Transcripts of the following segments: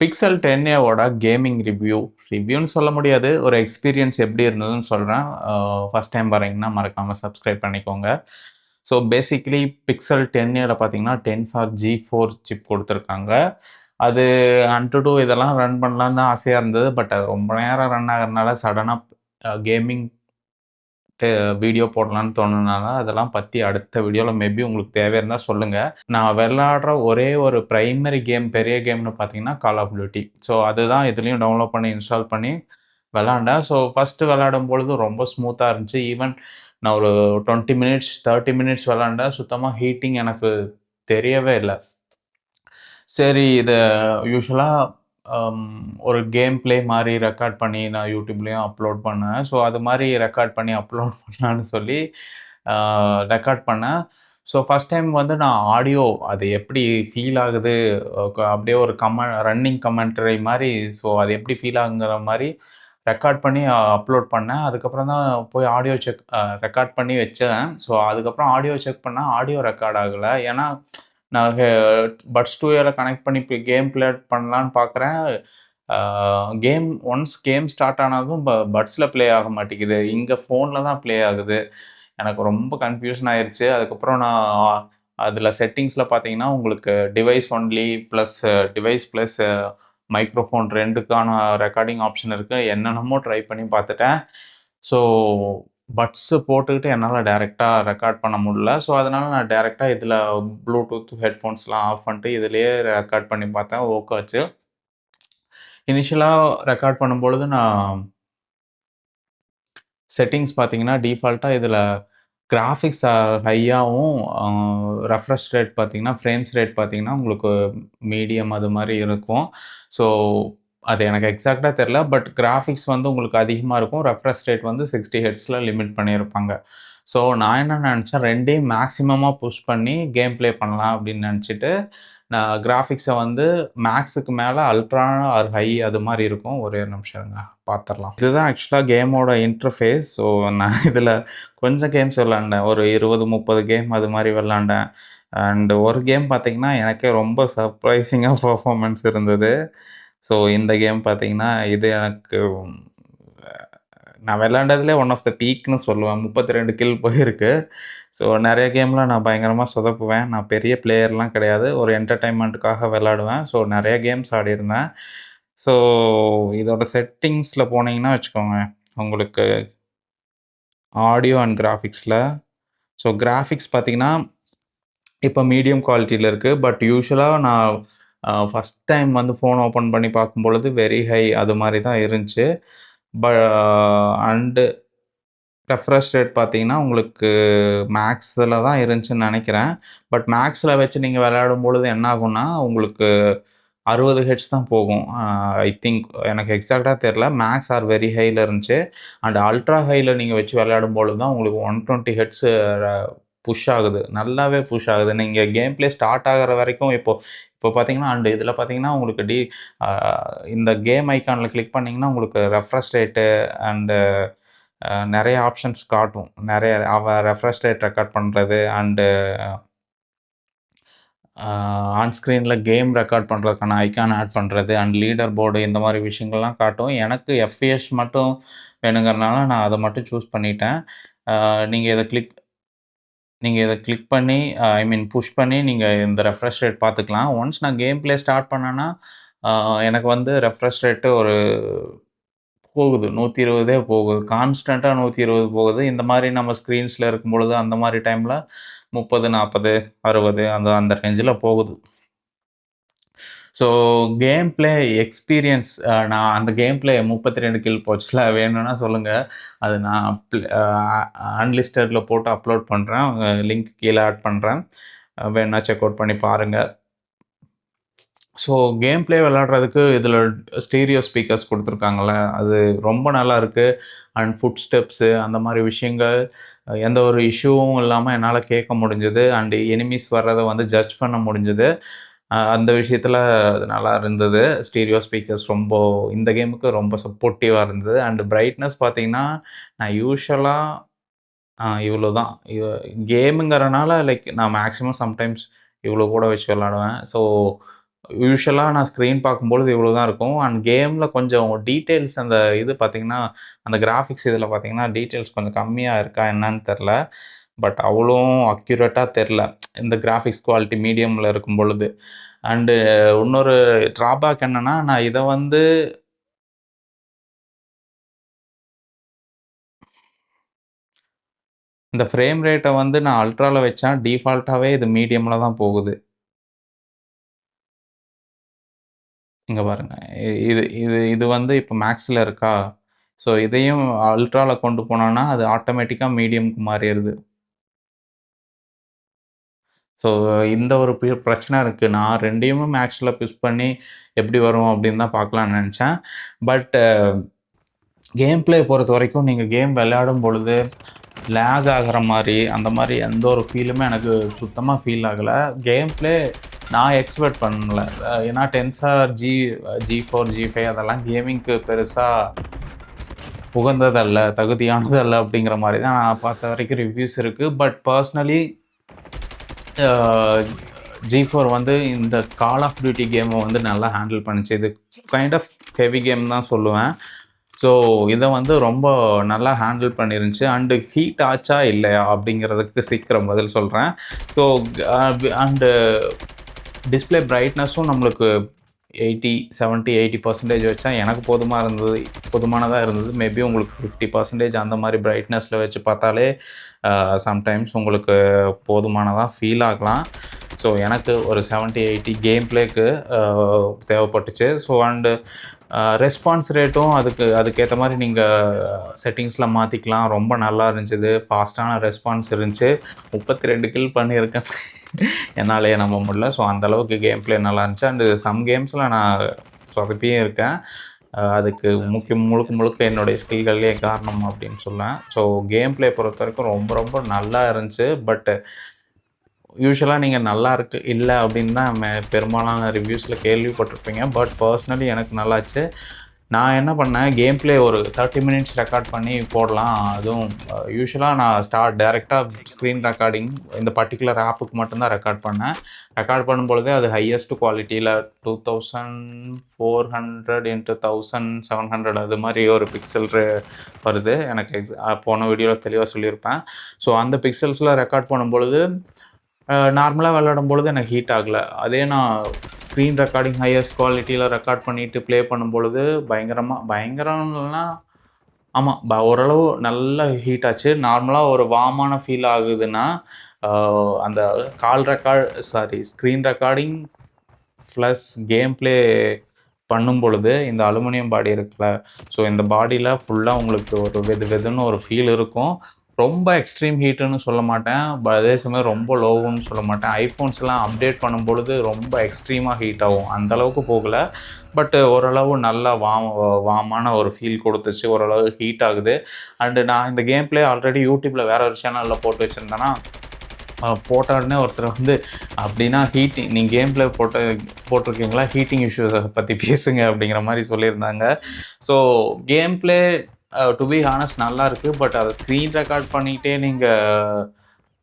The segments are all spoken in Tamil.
பிக்சல் 10ஏவோட கேமிங் ரிவ்யூன்னு சொல்ல முடியாது. ஒரு எக்ஸ்பீரியன்ஸ் எப்படி இருந்ததுன்னு சொல்றேன். ஃபர்ஸ்ட் டைம் வரீங்கன்னா மறக்காம சப்ஸ்கிரைப் பண்ணிக்கோங்க. ஸோ பேசிக்கலி பிக்சல் 10ஏல பார்த்தீங்கன்னா, டென்சார் G4 சிப் குடுத்துருக்காங்க. அது AnTuTu இதெல்லாம் ரன் பண்ணலான்னு தான் ஆசையா இருந்தது. பட் அது ரொம்ப நேரம் ரன் ஆகுறனால சடனா கேமிங் வீடியோ போடலான்னு தோணுனனால, அதெல்லாம் பத்தி அடுத்த வீடியோல மேபி உங்களுக்கு தேவையா இருந்தா சொல்லுங்க. நான் விளையாடுற ஒரே ஒரு பிரைமரி கேம், பெரிய கேம்னு பார்த்தீங்கன்னா, கால் ஆஃப் டியூட்டி. ஸோ அதுதான் இதுலயும் டவுன்லோட் பண்ணி, இன்ஸ்டால் பண்ணி விளையாண்டேன். ஸோ ஃபர்ஸ்ட்டு விளையாடும்பொழுது ரொம்ப ஸ்மூத்தா இருந்துச்சு. ஈவன் நான் ஒரு 20 மினிட்ஸ், 30 மினிட்ஸ் விளையாண்டேன். சுத்தமா ஹீட்டிங் எனக்கு தெரியவே இல்ல. சரி இத யூசுவலா அம் ஒரு கேம் ப்ளே மாரி ரெக்கார்ட் பண்ணி நான் YouTubeலயும் அப்லோட் பண்ணேன். ஸோ அது மாரி ரெக்கார்ட் பண்ணி அப்லோட் பண்ணலான்னு சொல்லி அ ரெக்கார்ட் பண்ணேன். ஸோ ஃபர்ஸ்ட் டைம் வந்து நான் ஆடியோ அது எப்படி ஃபீல் ஆகுது, அப்படியே ஒரு ரன்னிங் கமெண்ட்ரி மாரி ஸோ அது எப்படி ஃபீல் ஆகுங்கிற மாரி ரெக்கார்ட் பண்ணி அப்லோட் பண்ணேன். அதுக்கப்புறம் தான் போய் ஆடியோ ரெக்கார்ட் பண்ணி வச்சேன். ஸோ அதுக்கப்புறம் ஆடியோ செக் பண்ணா ஆடியோ ரெக்கார்ட் ஆகல. ஏன்னா நான் பட்ஸ் 2ஏல கனெக்ட் பண்ணி இப்ப கேம் ப்ளே பண்ணலான்னு பார்க்குறேன். ஆ ஒன்ஸ் கேம் ஸ்டார்ட் ஆனதும் பட்ஸ்ல ப்ளே ஆக மாட்டேங்குது. இங்க ஃபோன்ல தான் ப்ளே ஆகுது. எனக்கு ரொம்ப கன்ஃப்யூஷன் ஆயிருச்சு. அதுக்கப்புறம் நான் அதில செட்டிங்ஸ்ல பார்த்தீங்கன்னா, உங்களுக்கு device only device plus microphone 2க்கான ரெக்கார்டிங் ஆப்ஷன் இருக்கு. என்னென்னமோ ட்ரை பண்ணி பார்த்துட்டேன். ஸோ பட்ஸ் போட்டுக்கிட்டு என்னால டைரக்ட்டா ரெக்கார்ட் பண்ண முடியல. ஸோ அதனால நான் டைரக்ட்டா இதில ப்ளூடூத் ஹெட்ஃபோன்ஸ்லாம் ஆஃப் பண்ணிட்டு இதிலேயே ரெக்கார்ட் பண்ணி பார்த்தேன். ஒர்க் ஆச்சு. இனிஷியலா ரெக்கார்ட் பண்ணும்பொழுது நான் செட்டிங்ஸ் பார்த்தீங்கன்னா, டிஃபால்ட்டா இதில கிராஃபிக்ஸ் ஹையாவும் ரெஃப்ரெஷ் ரேட் பார்த்தீங்கன்னா, ஃப்ரேம்ஸ் ரேட் பார்த்தீங்கன்னா, உங்களுக்கு மீடியம் அது மாரி இருக்கும். ஸோ, அது எனக்கு எக்ஸாக்ட்டா தெரியல. பட் கிராஃபிக்ஸ் வந்து உங்களுக்கு அதிகமா இருக்கும். ரெஃப்ரெஷ் ரேட் வந்து 60 ஹெர்ட்ஸ்ல லிமிட் பண்ணியிருப்பாங்க. ஸோ, நான் என்ன நெனச்சேன் 2யும் மேக்ஸிமமா புஷ் பண்ணி கேம் ப்ளே பண்ணலாம் அப்படின்னு நெனச்சுட்டு, நான் கிராஃபிக்ஸ வந்து மேக்ஸுக்கு மேல அல்ட்ரா ஆர் ஹை அது மாரி இருக்கும். ஒரே ஒரு நிமிஷம் இருங்க பாத்துரலாம். இதுதான் ஆக்சுவலா கேமோட இன்டர்ஃபேஸ். ஸோ, நான் இதில கொஞ்சம் கேம்ஸ் விளையாண்டேன். ஒரு 20, 30 கேம் அது மாரி விளையாண்டேன். அண்ட் ஒரு கேம் பார்த்தீங்கன்னா, எனக்கே ரொம்ப சர்ப்ரைசிங்கா பெர்ஃபார்மன்ஸ் இருந்தது. ஸோ இந்த கேம் பார்த்தீங்கன்னா, இது எனக்கு நான் விளையாண்டதிலே ஒன் ஆஃப் த பீக்ன்னு சொல்லுவேன். 32 கில் போயிருக்கு. ஸோ நெறைய கேம்ல நான் பயங்கரமா சொதப்புவேன். நான் பெரிய பிளேயர்லாம் கிடையாது. ஒரு என்டர்டெயின்மென்ட்டுக்காக விளையாடுவேன். ஸோ நெறைய கேம்ஸ் ஆடியிருந்தேன். ஸோ இதோட செட்டிங்ஸ்ல போனீங்கன்னா வச்சுக்கோங்க, உங்களுக்கு ஆடியோ அண்ட் கிராஃபிக்ஸ்ல கிராஃபிக்ஸ் பார்த்தீங்கன்னா, இப்ப மீடியம் குவாலிட்டில இருக்கு. பட் யூசுவலா நான் ஃபர்ஸ்ட் டைம் வந்து ஃபோன் ஓப்பன் பண்ணி பார்க்கும்பொழுது வெரி ஹை அது மாரி தான் இருந்துச்சு. ப அண்ட் ரெஃப்ரெஷ் ரேட் பார்த்தீங்கன்னா, உங்களுக்கு மேக்ஸ்ல தான் இருந்துச்சுன்னு நெனைக்கிறேன். பட் மேக்ஸ்ல வச்சு நீங்க விளையாடும்பொழுது என்ன ஆகும்னா, உங்களுக்கு 60 ஹெர்ட்ஸ் தான் போகும். ஐ திங்க் எனக்கு எக்ஸாக்ட்டா தெரியல. மேக்ஸ் ஆர் வெரி ஹைல இருந்துச்சு. அண்ட் அல்ட்ரா ஹைல நீங்க வச்சு விளையாடும்பொழுது தான் உங்களுக்கு 120 ஹெர்ட்ஸ் புஷ் ஆகுது. நல்லாவே புஷ் ஆகுது. நீங்க கேம் ப்ளே ஸ்டார்ட் ஆகுற வரைக்கும் இப்போ இப்போ பார்த்தீங்கன்னா, அண்ட் இதில பார்த்தீங்கன்னா, உங்களுக்கு அ இந்த கேம் ஐகான்ல கிளிக் பண்ணீங்கன்னா, உங்களுக்கு ரெஃப்ரெஷ் ரேட்டு அண்ட் நெறைய ஆப்ஷன்ஸ் காட்டும். நெறைய ரெஃப்ரெஷ் ரேட் ரெக்கார்ட் பண்றது அண்டு ஆன் ஸ்க்ரீன்ல கேம் ரெக்கார்ட் பண்றதுக்கான ஐகான் ஆட் பண்றது அண்ட் லீடர் போர்டு இந்த மாரி விஷயங்கள்லாம் காட்டும். எனக்கு எஃப்பிஎஸ் மட்டும் வேணுங்கிறனால நான் அத மட்டும் சூஸ் பண்ணிட்டேன். அ நீங்க இத கிளிக் நீங்க இத கிளிக் பண்ணி ஐ மீன் புஷ் பண்ணி நீங்க இந்த ரெஃப்ரெஷ் ரேட் பார்த்துக்கலாம். ஒன்ஸ் நான் கேம் ப்ளே ஸ்டார்ட் பண்ணேன்னா, அ எனக்கு வந்து ரெஃப்ரெஷ் ரேட்டு ஒரு போகுது. 120 போகுது. கான்ஸ்டன்ட்டா 120 போகுது. இந்த மாரி நம்ம ஸ்க்ரீன்ஸ்ல இருக்கும்பொழுது, அந்த மாரி டைம்ல 30, 40, 60 அந்த அந்த ரேஞ்சுல போகுது. ஸோ கேம் ப்ளே எக்ஸ்பீரியன்ஸ் நான் அந்த கேம் ப்ளே 32 கில் போச்சுல வேணும்னா சொல்லுங்க. அது நான் அன்லிஸ்டட்ல போட்டு அப்லோட் பண்றேன். லிங்க் கீழ ஆட் பண்றேன். வேணுனா செக் அவுட் பண்ணி பாருங்க. ஸோ கேம் ப்ளே விளையாடுறதுக்கு இதில ஸ்டீரியோ ஸ்பீக்கர்ஸ் குடுத்துருக்காங்கல்ல, அது ரொம்ப நல்லாயிருக்கு. அண்ட் ஃபுட் ஸ்டெப்ஸு அந்த மாரி விஷயங்கள் எந்த ஒரு இஷ்யூவும் இல்லாம என்னால கேட்க முடிஞ்சது. அண்ட் எனிமீஸ் வர்றத வந்து ஜட்ஜ் பண்ண முடிஞ்சது. அந்த விஷயத்தில அது நல்லா இருந்தது. ஸ்டீரியோ ஸ்பீக்கர்ஸ் இந்த கேமுக்கு ரொம்ப சப்போர்ட்டிவா இருந்தது. அண்ட் பிரைட்னஸ் பார்த்தீங்கன்னா, நான் யூசுவலா இவ்வளோ தான். கேமுங்கிறனால லைக் நான் மேக்ஸிமம் சம்டைம்ஸ் இவ்வளோ கூட வச்சு விளையாடுவேன். ஸோ யூசுவலா நான் ஸ்க்ரீன் பார்க்கும்பொழுது இவ்வளோ தான் இருக்கும். அண்ட் கேம்ல கொஞ்சம் டீட்டெயில்ஸ் அந்த இது பார்த்தீங்கன்னா, அந்த கிராஃபிக்ஸ் இதில பார்த்தீங்கன்னா, டீட்டெயில்ஸ் கொஞ்சம் கம்மியா இருக்கா என்னன்னு தெர்ல. பட் அவ்வளவும் அக்யூரேட்டா தெர்ல. இந்த கிராஃபிக்ஸ் குவாலிட்டி மீடியம்ல இருக்கும் பொழுது. அண்டு இன்னொரு ட்ராபேக் என்னன்னா, நான் இத வந்து இந்த ஃப்ரேம் ரேட்ட வந்து நான் அல்ட்ரால வச்சா டிஃபால்ட்டாவே இது மீடியம்ல தான் போகுது. இங்க பாருங்க. இது இது இது வந்து இப்ப மேக்ஸ்ல இருக்கா? ஸோ இதையும் அல்ட்ரால கொண்டு போனோம்னா, அது ஆட்டோமேட்டிக்கா மீடியம்க்கு மாறிருது. ஸோ இந்த ஒரு பிரச்சனை இருக்கு. நான் 2யுமே மேக்ஸ்ல புஷ் பண்ணி எப்படி வரும் அப்படின்னு தான் பார்க்கலாம்னு நெனச்சேன். பட் கேம் பிளே பொறுத்தவரைக்கும் நீங்க கேம் விளையாடும் பொழுது லேக் ஆகுற மாரி, அந்த மாரி எந்த ஒரு ஃபீலுமே எனக்கு சுத்தமா ஃபீல் ஆகல. கேம் பிளே நான் எக்ஸ்பெக்ட் பண்ணல. ஏன்னா டென்சார் G4, G5 அதெல்லாம் கேமிங்க்கு பெருசா உகந்ததல்ல, தகுதியானதல்ல அப்படிங்கிற மாரி தான் நான் பார்த்த வரைக்கும் ரிவ்யூஸ் இருக்கு. பட் பர்சனலி அ G4 வந்து இந்த கால் ஆஃப் டியூட்டி கேம வந்து நல்லா ஹேண்டில் பண்ணுச்சு. இது கைண்ட் ஆஃப் ஹெவி கேம் தான் சொல்லுவேன். ஸோ இத வந்து ரொம்ப நல்லா ஹேண்டில் பண்ணிருந்துச்சு. அண்டு ஹீட் ஆச்சா இல்லையா அப்படிங்கிறதுக்கு சீக்கிரம் பதில் சொல்றேன். ஸோ அண்டு டிஸ்ப்ளே பிரைட்னஸும் நம்மளுக்கு 80, 70, 80% வச்சா எனக்கு போதுமானதா இருந்தது. மேபி உங்களுக்கு 50% அந்த மாரி பிரைட்னஸ்ல வச்சு பார்த்தாலே சம்டைம்ஸ் உங்களுக்கு போதுமானதா ஃபீல் ஆகலாம். ஸோ எனக்கு ஒரு 70, 80 கேம் பிளேக்கு தேவைப்பட்டுச்சு. ஸோ அண்டு ரெஸ்பான்ஸ் ரேட்டும் அதுக்கேத்த மாரி நீங்க செட்டிங்ஸ்ல மாத்திக்கலாம். ரொம்ப நல்லா இருந்துச்சு. ஃபாஸ்ட்டான ரெஸ்பான்ஸ் இருந்துச்சு. 32 கில் பண்ணியிருக்கேன். என்னாலயே நம்ப முடியல. ஸோ அந்த அளவுக்கு கேம் பிளே நல்லா இருந்துச்சு. அண்டு சம் கேம்ஸ்ல நான் சொதப்பியும் இருக்கேன். அதுக்கு முழுக்க முழுக்க என்னுடைய ஸ்கில்களே காரணம் அப்படின்னு சொல்லுவேன். ஸோ கேம் பிளே பொறுத்தவரைக்கும் ரொம்ப ரொம்ப நல்லா இருந்துச்சு. பட் யூசுவலா நீங்க நல்லா இருக்கு, இல்ல அப்படின்னு தான் பெரும்பாலான ரிவ்யூஸ்ல கேள்விப்பட்டிருப்பீங்க. பட் பர்சனலி எனக்கு நல்லாச்சு. நான் என்ன பண்ணேன், கேம் பிளே ஒரு 30 மினிட்ஸ் ரெக்கார்ட் பண்ணி போடலாம். அதுவும் யூசுவலா நான் டைரக்ட்டா ஸ்க்ரீன் ரெக்கார்டிங் இந்த பர்ட்டிகுலர் ஆப்புக்கு மட்டும் தான் ரெக்கார்ட் பண்ணேன். ரெக்கார்ட் பண்ணும்பொழுதே அது ஹையஸ்ட் குவாலிட்டியில 2400 இன்டு 1700 அது மாரி ஒரு பிக்சல் வருது. எனக்கு போன வீடியோல தெளிவா சொல்லியிருப்பேன். ஸோ அந்த பிக்சல்ஸ்ல ரெக்கார்ட் பண்ணும்பொழுது நார்மலா விளையாடும்பொழுது எனக்கு ஹீட் ஆகல. அதே நான் ஸ்க்ரீன் ரெக்கார்டிங் ஹையஸ்ட் குவாலிட்டியில ரெக்கார்ட் பண்ணிட்டு ப்ளே பண்ணும்பொழுது பயங்கரம் இல்லன்னா ஆமா. ஓரளவு நல்லா ஹீட் ஆச்சு. நார்மலா ஒரு வார்மான ஃபீல் ஆகுதுன்னா, அ அந்த screen recording plus game play பண்ணும்பொழுது, இந்த அலுமினியம் பாடி இருக்குல்ல, ஸோ இந்த பாடியில ஃபுல்லா உங்களுக்கு ஒரு வெது வெதுன்னு ஒரு ஃபீல் இருக்கும். ரொம்ப எக்ஸ்ட்ரீம் ஹீட்டுன்னு சொல்ல மாட்டேன். அதே சமயம் ரொம்ப லோவுன்னு சொல்ல மாட்டேன். ஐஃபோன்ஸ்லாம் அப்டேட் பண்ணும்பொழுது ரொம்ப எக்ஸ்ட்ரீமா ஹீட் ஆகும். அந்த அளவுக்கு போகல. பட் ஓரளவு நல்லா வார்மான ஒரு ஃபீல் குடுத்துச்சு. ஓரளவு ஹீட் ஆகுது. அண்டு நான் இந்த கேம் பிளே ஆல்ரெடி யூடியூப்ல வேற ஒரு சேனல்ல போட்டு வச்சிருந்தேன்னா, போட்ட உடனே ஒருத்தர் வந்து, "அப்படின்னா நீங்க கேம் பிளே போட்டிருக்கீங்களா? ஹீட்டிங் இஷ்யூஸ பத்தி பேசுங்க." அப்படிங்கிற மாரி சொல்லியிருந்தாங்க. So game play to be honest நல்லாயிருக்கு. பட் அத ஸ்க்ரீன் ரெக்கார்ட் பண்ணிட்டே நீங்க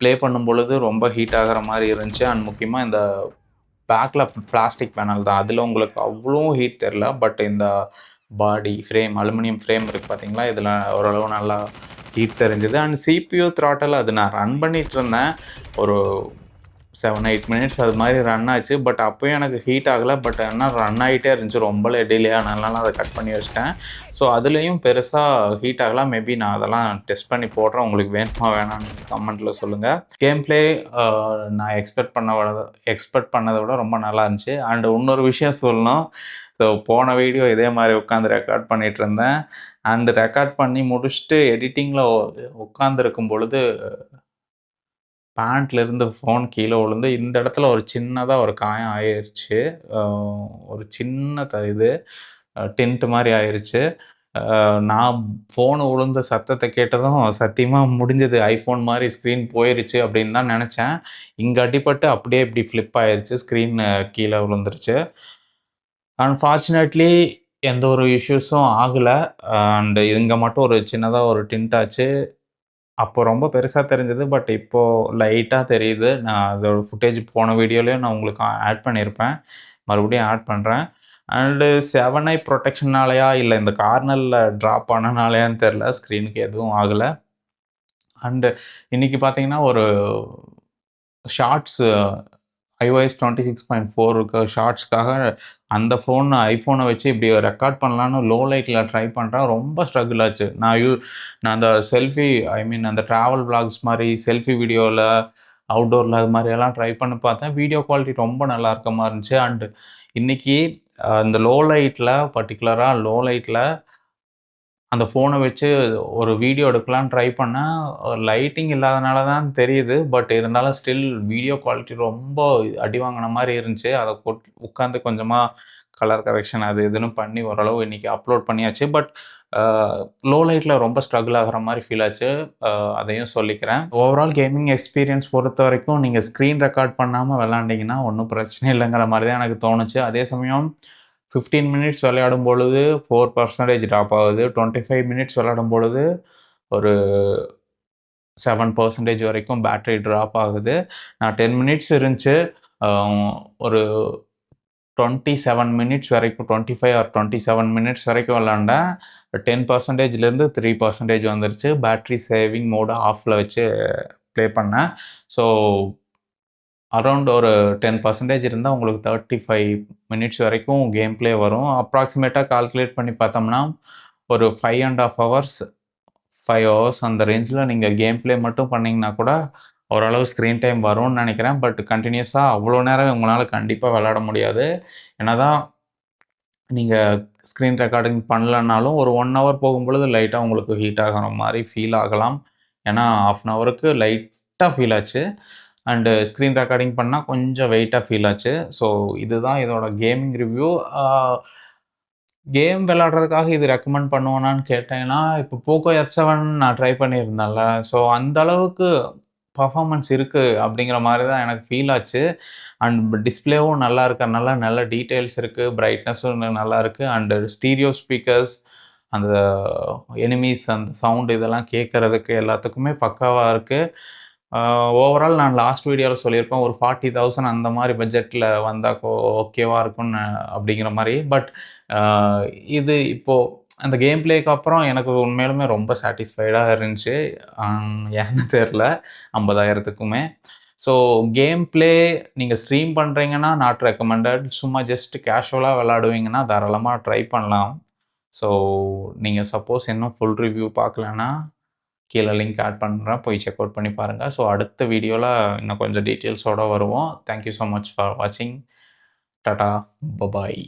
ப்ளே பண்ணும்பொழுது ரொம்ப ஹீட் ஆகுற மாரி இருந்துச்சு. அண்ட் முக்கியமா இந்த பேக்ல பிளாஸ்டிக் பேனல் தான். அதில உங்களுக்கு அவ்வளோ ஹீட் தெரியல. பட் இந்த அலுமினியம் ஃப்ரேம் இருக்கு பார்த்தீங்களா? இதில ஓரளவு நல்லா ஹீட் தெரிஞ்சது. அண்ட் சிபியூ த்ராட்டல் அது நான் ரன் பண்ணிட்டுருந்தேன். ஒரு 7, 8 மினிட்ஸ் அது மாரி ரன் ஆச்சு. பட் அப்பயும் எனக்கு ஹீட் ஆகல. பட் ஆனா ரன் ஆகிட்டே இருந்துச்சு. ரொம்பவே டிலே ஆனதுனால அதை கட் பண்ணி வச்சுட்டேன். ஸோ அதுலேயும் பெருசா ஹீட் ஆகல. மேபி நான் அதெல்லாம் டெஸ்ட் பண்ணி போடுறேன். உங்களுக்கு வேணுமா வேணான்னு கமெண்ட்ல சொல்லுங்க. கேம் பிளே நான் எக்ஸ்பெக்ட் பண்ணதை விட ரொம்ப நல்லா இருந்துச்சு. அண்ட் இன்னொரு விஷயம் சொல்லணும். ஸோ போன வீடியோ இதே மாரி உட்காந்து ரெக்கார்ட் பண்ணிட்டு இருந்தேன். அண்ட் ரெக்கார்ட் பண்ணி முடிச்சுட்டு எடிட்டிங்ல உட்காந்துருக்கும் பொழுது பேண்ட்லேருந்து ஃபோன் கீழே விழுந்து, இந்த இடத்துல ஒரு சின்னதா ஒரு காயம் ஆயிருச்சு. அ ஒரு சின்ன இது டிண்ட் மாரி ஆயிருச்சு. நான் ஃபோன் விழுந்த சத்தத்த கேட்டதும் சத்தியமா முடிஞ்சது. ஐஃபோன் மாரி ஸ்க்ரீன் போயிருச்சு அப்படின்னு தான் நெனச்சேன். இங்க அடிபட்டு அப்படியே இப்படி ஃப்ளிப் ஆயிருச்சு. ஸ்க்ரீன் கீழ விழுந்துருச்சு. அன்ஃபார்ச்சுனேட்லி எந்த ஒரு இஷ்யூஸும் ஆகல. அண்ட் இங்க மட்டும் ஒரு சின்னதா ஒரு டிண்ட் ஆச்சு. அப்போ ரொம்ப பெருசா தெரிஞ்சது. பட் இப்போ லைட்டா தெரியுது. நான் அதோட ஃபுட்டேஜ் போன வீடியோலயே நான் உங்களுக்கு ஆட் பண்ணியிருப்பேன். மறுபடியும் ஆட் பண்ணுறேன். அண்டு 7 ஐ ப்ரொடெக்ஷனாலயா இல்லை இந்த கார்னரில் ட்ராப் ஆனனாலயான்னு தெரில, ஸ்க்ரீனுக்கு எதுவும் ஆகலை. அண்டு இன்னைக்கு பார்த்தீங்கன்னா ஒரு ஷார்ட்ஸ் iOS 26.4 இருக்க ஷார்ட்ஸ்க்காக அந்த ஐஃபோனை வச்சு இப்படி ரெக்கார்ட் பண்ணலான்னு லோ லைட்டில் ட்ரை பண்ணுறேன். ரொம்ப ஸ்ட்ரகிள் ஆச்சு. நான் அந்த செல்ஃபி அந்த ட்ராவல் vlogs மாதிரி செல்ஃபி வீடியோவில் அவுட்டோரில் அது மாதிரியெல்லாம் ட்ரை பண்ணி பார்த்தேன். வீடியோ குவாலிட்டி ரொம்ப நல்லா இருக்க மாதிரி இருந்துச்சு. அண்டு இன்னைக்கு இந்த லோ லைட்டில் பர்டிகுலராக லோ லைட்டில் அந்த ஃபோனை வச்சு ஒரு வீடியோ எடுக்கலான்னு ட்ரை பண்ணேன். லைட்டிங் இல்லாதனால தான் தெரியுது. பட் இருந்தாலும் ஸ்டில் வீடியோ குவாலிட்டி ரொம்ப அடி வாங்குன மாரி இருந்துச்சு. அத உட்காந்து கொஞ்சமா கலர் கரெக்ஷன் அது இதுன்னு பண்ணி ஓரளவு இன்னைக்கு அப்லோட் பண்ணியாச்சு. பட் லோ லைட்ல ரொம்ப ஸ்ட்ரகிள் ஆகுற மாரி ஃபீல் ஆச்சு. அதையும் சொல்லிக்கிறேன். ஓவரால் கேமிங் எக்ஸ்பீரியன்ஸ் பொறுத்தவரைக்கும் நீங்க ஸ்க்ரீன் ரெக்கார்ட் பண்ணாம விளையாண்டீங்கன்னா ஒண்ணும் பிரச்சனை இல்லைங்கிற மாரி தான் எனக்கு தோணுச்சு. அதே சமயம் 15 மினிட்ஸ் விளையாடும் பொழுது 4% ட்ராப் ஆகுது. 25 மினிட்ஸ் விளையாடும் பொழுது ஒரு 7% வரைக்கும் பேட்டரி ட்ராப் ஆகுது. நான் 10 மினிட்ஸ் இருந்துச்சு. அ ஒரு 27 மினிட்ஸ் வரைக்கும் 25 ஆர் 27 மினிட்ஸ் வரைக்கும் விளையாண்டேன். 10%லேருந்து 3% வந்துருச்சு. பேட்டரி சேவிங் மோட ஆஃப்ல வச்சு ப்ளே பண்ணேன். ஸோ அரவுண்ட் ஒரு 10% இருந்தா உங்களுக்கு 35 மினிட்ஸ் வரைக்கும் கேம் ப்ளே வரும். அப்ராக்ஸிமேட்டா கால்குலேட் பண்ணி பார்த்தோம்னா, ஒரு 5 1/2 ஹவர்ஸ், 5 ஹவர்ஸ் அந்த ரேஞ்சில நீங்க கேம் ப்ளே மட்டும் பண்ணீங்கன்னா கூட, ஓரளவு ஸ்க்ரீன் டைம் வரும்னு நெனைக்கிறேன். பட் கன்டினியூஸா அவ்வளோ நேரம் உங்களால கண்டிப்பா விளையாட முடியாது. என்னதான் நீங்க ஸ்க்ரீன் ரெக்கார்டிங் பண்ணலனாலும், ஒரு 1 ஹவர் போகும்பொழுது லைட்டா உங்களுக்கு ஹீட் ஆகுற மாரி ஃபீல் ஆகலாம். ஏன்னா, 1/2 அன் ஹவருக்கு லைட்டா ஃபீல் ஆச்சு. அண்டு ஸ்க்ரீன் ரெக்கார்டிங் பண்ணா கொஞ்சம் வெயிட்டா ஃபீல் ஆச்சு. ஸோ, இதுதான் இதோட கேமிங் ரிவ்யூ. ஆ கேம் விளையாடுறதுக்காக இது ரெக்கமெண்ட் பண்ணுவேனான்னு கேட்டீங்கன்னா, இப்போ போக்கோ F7 நான் ட்ரை பண்ணியிருந்தேன்ல. ஸோ, அந்த அளவுக்கு பெர்ஃபார்மன்ஸ் இருக்கு அப்படிங்கிற மாரி தான் எனக்கு ஃபீல் ஆச்சு. அண்ட் டிஸ்ப்ளேவும் நல்லா இருக்கறனால நல்ல டீட்டெயில்ஸ் இருக்கு. பிரைட்னஸும் நல்லா இருக்கு. அண்டு ஸ்டீரியோ ஸ்பீக்கர்ஸ், அந்த எனிமீஸ் அந்த சவுண்ட் இதெல்லாம் கேட்கறதுக்கு எல்லாத்துக்குமே பக்காவா இருக்கு. ஓவரால் நான் லாஸ்ட் வீடியோல சொல்லியிருப்பேன். ஒரு 40,000 அந்த மாரி பட்ஜெட்ல வந்தா ஓகேவா இருக்கும்னு அப்படிங்கிற மாரி. பட் அ இது இப்போ அந்த கேம் பிளேக்கு அப்புறம் எனக்கு உண்மையாலுமே ரொம்ப சாட்டிஸ்ஃபைடா இருந்துச்சு. ஏன்னு தெரியல 50,000த்துக்குமே. ஸோ கேம் பிளே நீங்க ஸ்ட்ரீம் பண்றீங்கன்னா நாட் ரெக்கமெண்டட். சும்மா ஜஸ்ட் கேஷுவலா விளையாடுவீங்கன்னா தாராளமா ட்ரை பண்ணலாம். ஸோ நீங்க சப்போஸ் இன்னும் ஃபுல் ரிவ்யூ பார்க்கலன்னா, கீழ லிங்க் ஆட் பண்றேன். போய் செக் அவுட் பண்ணி பாருங்க. ஸோ அடுத்த வீடியோல இன்னும் கொஞ்சம் டீட்டெயில்ஸோட வருவோம். Thank you so much for வாட்சிங். டாடா! பபாய்!